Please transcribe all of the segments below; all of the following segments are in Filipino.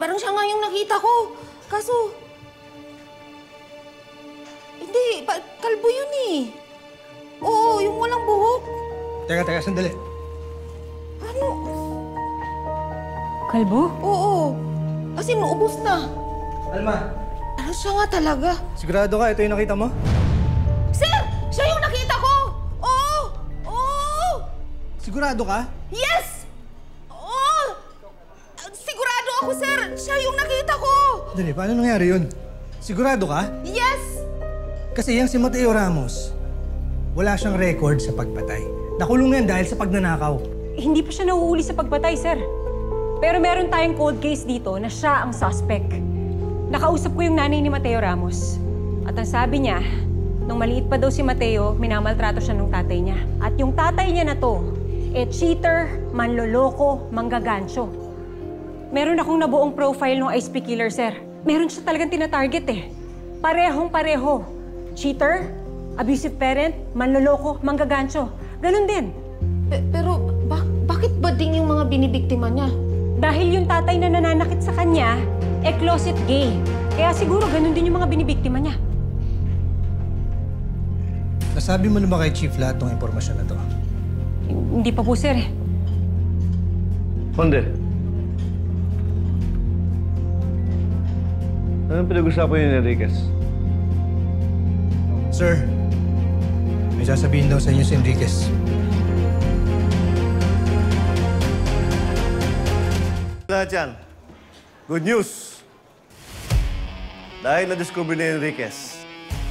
Parang siya nga yung nakita ko. Kaso... Hindi, kalbo yun eh. Oo, yung walang buhok. Teka, sandali. Ano? Kalbo? Oo. Kasi naubos na. Alma, Ano siya nga talaga? sigurado ka ito yung nakita mo? Sir! Siya yung nakita ko! Oo! Oo! Sigurado ka? Yes! Oo! Sigurado ako, sir! Siya yung nakita ko! Dali, paano nangyari yun? Sigurado ka? Yes! Kasi yung si Mateo Ramos, wala siyang record sa pagpatay. Nakulong yan dahil sa pagnanakaw. Hindi pa siya nauuli sa pagpatay, sir. Pero meron tayong cold case dito na siya ang suspect. Nakausap ko yung nanay ni Mateo Ramos. At ang sabi niya, nung maliit pa daw si Mateo, minamaltrato siya ng tatay niya. At yung tatay niya na to, cheater, manloloko, manggagancho. Meron akong nabuong profile ng ISP killer, sir. Meron siya talagang tinatarget eh. Parehong-pareho. Cheater, abusive parent, manloloko, manggagancho. Ganon din. Pero bakit ba ding yung mga binibiktima niya? Dahil yung tatay na nananakit sa kanya, closet gay. Kaya siguro ganun din yung mga binibiktima niya. Nasabi mo na ba kay Chief lahat ng impormasyon na to? Hindi pa po, sir eh. Konde. Anong pinag-usapan niyo ni Enriquez? Sir, may sasabihin daw sa inyo si Enriquez. Lahat yan. Good news! Dahil na-discover ni Enriquez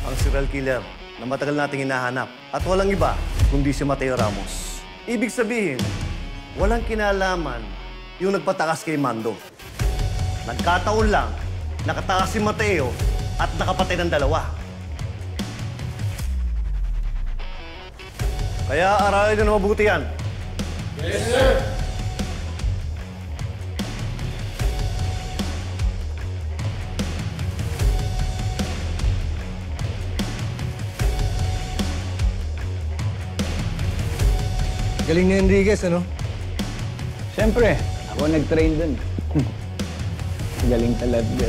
ang serial killer na matagal nating hinahanap at walang iba kundi si Mateo Ramos. Ibig sabihin, walang kinalaman yung nagpatakas kay Mando. Nagkataon lang, nakatakas si Mateo at nakapatay ng dalawa. Kaya aralin nyo na mabuti yan. Yes, sir! Galing ni Enriquez, ano? Siyempre, ako nag-train dun. Galing talaga.